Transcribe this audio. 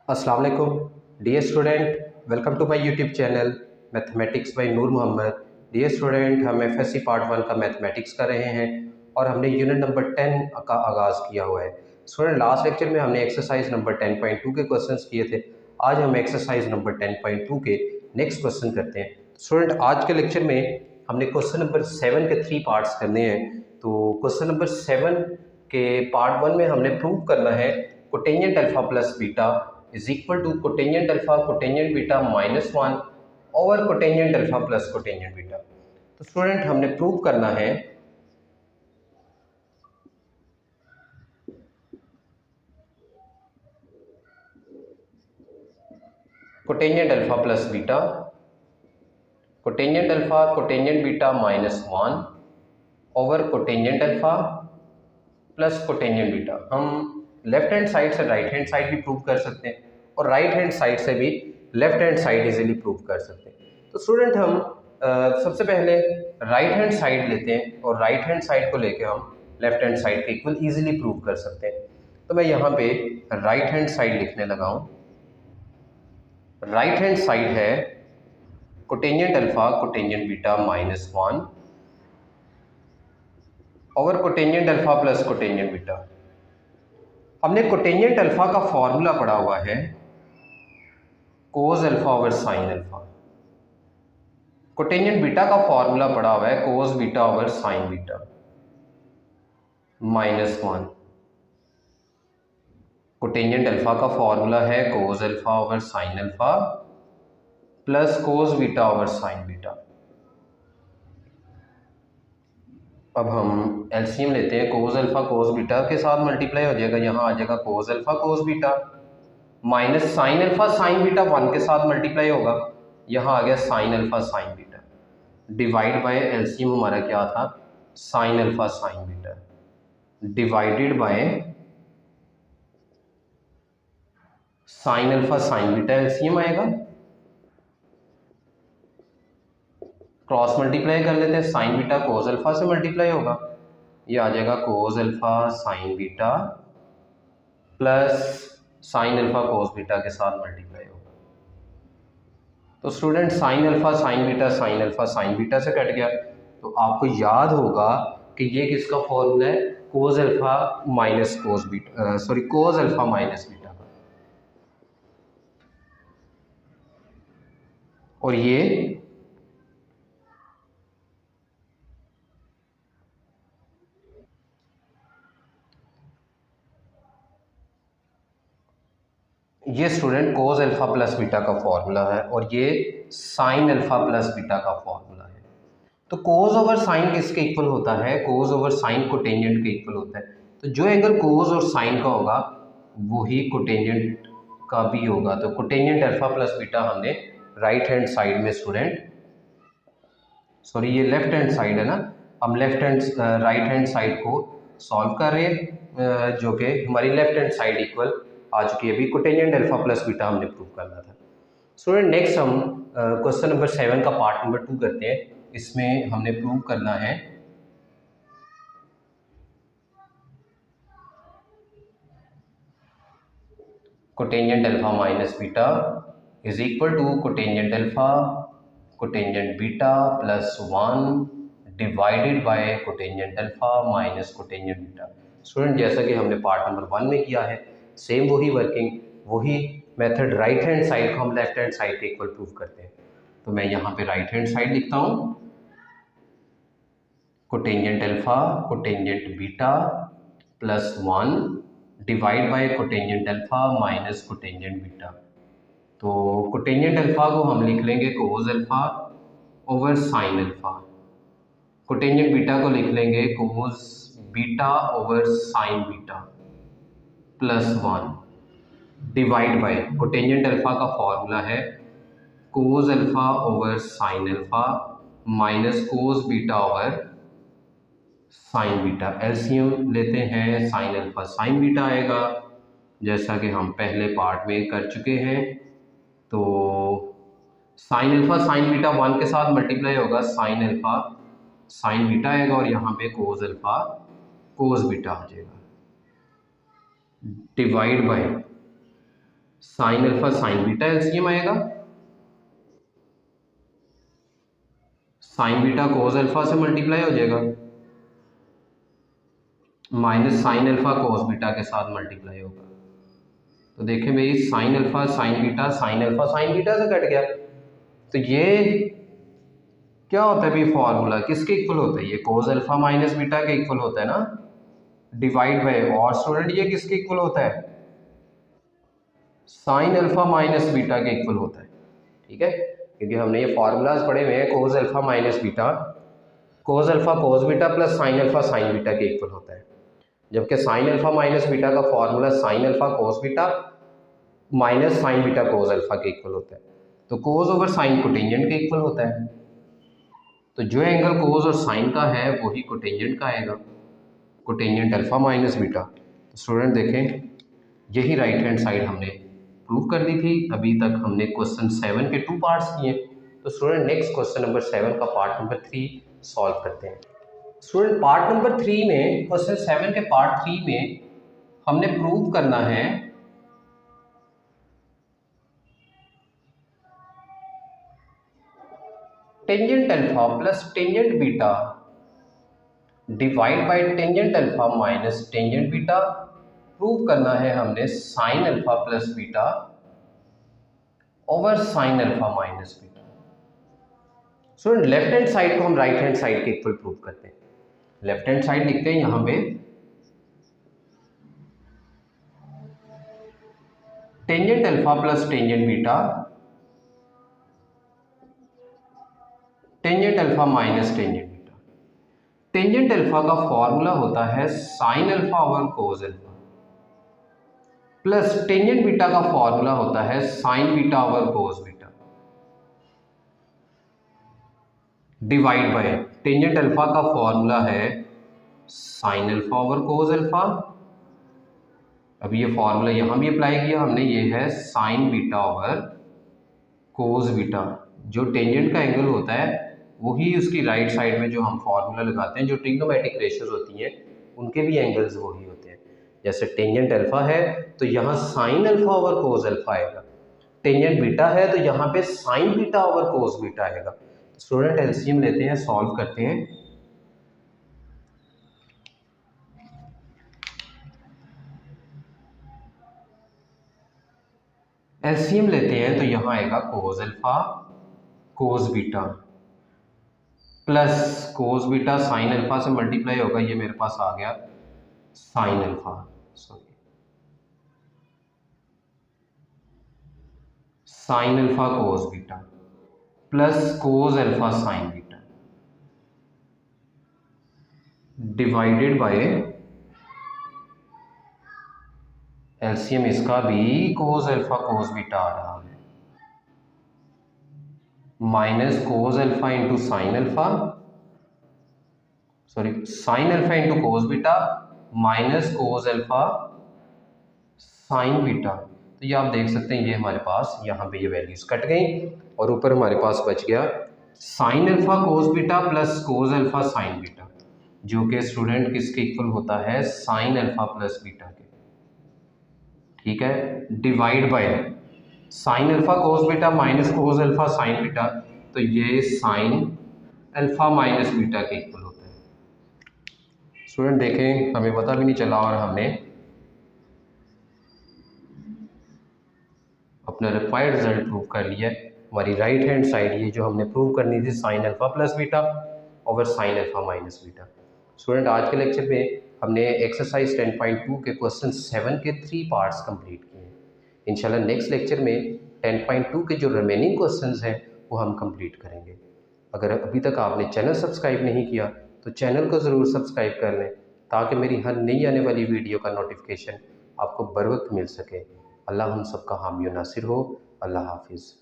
अस्सलाम वालेकुम dear student, welcome to my YouTube channel mathematics by Noor Mohammad. Dear student, हम FSC part 1 का mathematics कर रहे हैं और हमने यूनिट नंबर 10 का आगाज़ किया हुआ है। स्टूडेंट, लास्ट लेक्चर में हमने एक्सरसाइज नंबर 10.2 के क्वेश्चंस किए थे। आज हम एक्सरसाइज नंबर 10.2 के नेक्स्ट क्वेश्चन करते हैं। स्टूडेंट, आज के लेक्चर में हमने क्वेश्चन नंबर 7 के 3 पार्ट्स करने हैं। तो क्वेश्चन नंबर 7 के पार्ट 1 में हमने प्रूव करना है cotangent alpha plus beta is equal to cotangent alpha cotangent beta -1 over cotangent alpha plus cotangent beta. तो स्टूडेंट, हमने प्रूव करना है cotangent alpha plus beta cotangent alpha cotangent beta -1 over cotangent alpha plus cotangent beta. हम left hand side से right hand side भी prove कर सकते हैं और राइट हैंड साइड से भी left hand side easily prove कर सकते हैं। तो स्टूडेंट, हम सबसे पहले राइट हैंड साइड लेते हैं और राइट हैंड साइड को लेके हम लेफ्ट हैंड साइड के इक्वल इजीली प्रूव कर सकते हैं। तो मैं यहाँ पे राइट हैंड साइड लिखने लगा हूँ। राइट हैंड साइड है cotangent alpha cotangent beta -1 over cotangent alpha plus cotangent beta. हमने कोटेंजेंट अल्फा का फॉर्मूला पढ़ा हुआ है cos alpha over sine alpha. Cotangent beta का फॉर्मूला पढ़ा हुआ है cos beta over sign beta -1। Cotangent alpha का फॉर्मूला है cos alpha over sine alpha plus cos beta over sign beta. अब हम एलसीएम लेते हैं। कोस अल्फा कोस बीटा के साथ मल्टीप्लाई हो जाएगा, यहाँ आ जाएगा cos alpha cos beta minus sine alpha sign beta 1 के साथ मल्टीप्लाई होगा, यहाँ आ गया sine alpha sign beta divide by LCM हमारा क्या था sine alpha sign beta divided by sine alpha sign beta. LCM आएगा, क्रॉस मल्टीप्लाई कर लेते हैं। साइन बीटा कोस अल्फा से मल्टीप्लाई होगा, ये आ जाएगा cos alpha sign beta plus sine alpha cos beta के साथ मल्टीप्लाई होगा। तो student, sine alpha sign beta से कट गया। तो आपको याद होगा कि ये किसका फॉर्मूला है cos alpha minus cos beta cos alpha minus beta का। और ये student cos alpha plus beta का फॉर्मूला है और ये साइन अल्फा प्लस बीटा का फॉर्मूला है। तो कोस ओवर साइन किसके इक्वल होता है? कोस ओवर साइन कोटेंजेंट के इक्वल होता है। तो जो एंगल कोस और साइन का होगा वही कोटेंजेंट का भी होगा। तो कोटेंजेंट अल्फा प्लस बीटा हमने राइट हैंड साइड में ये लेफ्ट हैंड साइड है ना, हम राइट हैंड साइड को सॉल्व कर रहे हैं जो कि हमारी लेफ्ट हैंड साइड इक्वल आ चुकी है। अभी कोटेंजेंट अल्फा प्लस बीटा हमने प्रूव करना था। स्टूडेंट, नेक्स्ट हम क्वेश्चन नंबर 7 का पार्ट नंबर 2 करते हैं। इसमें हमने प्रूव करना है cotangent alpha minus beta is equal to cotangent alpha cotangent beta plus 1 divided by cotangent alpha minus cotangent beta. Student, जैसा कि हमने पार्ट नंबर 1 में किया है, सेम वही वर्किंग, वही मेथड। राइट हैंड साइड को हम लेफ्ट हैंड साइड के इक्वल प्रूव करते हैं। तो मैं यहाँ पे राइट हैंड साइड लिखता हूँ cotangent alpha cotangent beta plus 1 divide by cotangent alpha minus cotangent beta. तो कोटेंजेंट अल्फा को हम लिख लेंगे cos alpha over sine alpha, cotangent beta को लिख लेंगे cos beta over sign beta plus 1 divide by cotangent alpha का formula है cos alpha over sine alpha minus cos beta over sign beta. LCM लेते हैं, साइन अल्फा साइन बीटा आएगा जैसा कि हम पहले पार्ट में कर चुके हैं। तो साइन अल्फा साइन बीटा 1 के साथ मल्टीप्लाई होगा, साइन अल्फा साइन बीटा आएगा और यहाँ पे कोस अल्फा कोस बीटा आ जाएगा divide by sine alpha sign beta LCM आएगा, साइन बीटा कोस अल्फा से मल्टीप्लाई हो जाएगा, minus sine alpha cos beta के साथ मल्टीप्लाई होगा। तो देखें भाई sine alpha sign beta, sine alpha sign beta से कट गया। तो ये क्या होता है भाई, फॉर्मूला किसके इक्वल होता है, ये कोस अल्फा माइनस बीटा के इक्वल होता है ना, डिवाइड बाय, और स्टूडेंट ये किसके इक्वल होता है, साइन अल्फा माइनस बीटा के इक्वल होता है। ठीक है, क्योंकि हमने ये फॉर्मूलाज पढ़े हुए हैं, cos alpha minus beta, cos alpha cos beta plus sine alpha sign beta के इक्वल होता है, जबकि साइन अल्फा माइनस बीटा का formula sine alpha cos beta minus sign beta cos alpha के इक्वल होता है। तो कोस ओवर साइन कोटेंजेंट के इक्वल होता है। तो जो एंगल कोस और साइन का है वही कोटेंजेंट का आएगा, कोटेंजेंट अल्फा माइनस बीटा। तो स्टूडेंट देखें यही राइट हैंड साइड हमने प्रूव कर दी थी। अभी तक हमने क्वेश्चन 7 के 2 पार्ट्स किए। तो स्टूडेंट नेक्स्ट क्वेश्चन नंबर 7 का पार्ट नंबर 3 सॉल्व करते हैं। स्टूडेंट पार्ट नंबर 3 में, क्वेश्चन 7 के पार्ट 3 में हमने प्रूव करना है tangent alpha plus tangent beta divide by tangent alpha minus tangent beta. Prove करना है हमने sine alpha plus beta over sine alpha minus beta. Student left hand side को हम राइट हैंड साइड के इक्वल प्रूव करते हैं। Left hand side लिखते हैं यहां पे tangent alpha plus tangent beta tangent alpha minus tangent beta. Tangent alpha का फॉर्मूला होता है sine alpha over cos alpha plus tangent beta का फॉर्मूला होता है sign beta over cos beta divide by tangent alpha का formula है sine alpha over cos alpha. अभी ये फॉर्मूला यहां भी अप्लाई किया हमने, ये है sign beta over cos beta. जो टेंजेंट का एंगल होता है वही उसकी राइट साइड में जो हम फॉर्मूला लगाते हैं, जो ट्रिग्नोमेट्रिक रेशियोज होती हैं उनके भी एंगल्स वही होते हैं। जैसे टेंजेंट अल्फा है तो यहाँ sine alpha over cos alpha आएगा, टेंजेंट बीटा है तो यहाँ पे sign beta over cos beta आएगा। स्टूडेंट एलसीएम लेते हैं, सॉल्व करते हैं। एलसीएम लेते हैं तो यहाँ आएगा cos alpha cos beta plus cos beta sine alpha से मल्टीप्लाई होगा, ये मेरे पास आ गया sine alpha, sorry sine alpha cos beta plus cos alpha sign beta divided by LCM इसका भी कोस अल्फा कोस बीटा आ रहा है, minus cos alpha into sine alpha, sorry sine alpha into cos beta minus cos alpha sign beta. तो ये आप देख सकते हैं, ये हमारे पास यहाँ पे ये वैल्यूज कट गई और ऊपर हमारे पास बच गया sine alpha cos beta plus cos alpha sign beta, जो कि स्टूडेंट किसके इक्वल होता है, साइन अल्फा प्लस बीटा के। ठीक है, divide by sine alpha cos beta minus cos alpha sign beta, तो ये साइन अल्फा माइनस बीटा के इक्वल होता है। स्टूडेंट देखें हमें पता भी नहीं चला और हमने अपना रिक्वायर्ड रिजल्ट प्रूव कर लिया है। हमारी राइट हैंड साइड ये जो हमने प्रूव करनी थी sine alpha plus beta over sine alpha minus beta. Student आज के लेक्चर में हमने एक्सरसाइज 10.2 के क्वेश्चन 7 के 3 पार्ट्स कंप्लीट किए हैं। इंशाल्लाह नेक्स्ट लेक्चर में 10.2 के जो रिमेनिंग क्वेश्चंस हैं वो हम कंप्लीट करेंगे। अगर अभी तक आपने चैनल सब्सक्राइब नहीं किया तो चैनल को ज़रूर सब्सक्राइब कर लें, ताकि मेरी हर नई आने वाली वीडियो का नोटिफिकेशन आपको बर वक्त मिल सके। अल्लाह हम सबका हामी और नासिर हो। अल्लाह हाफिज़।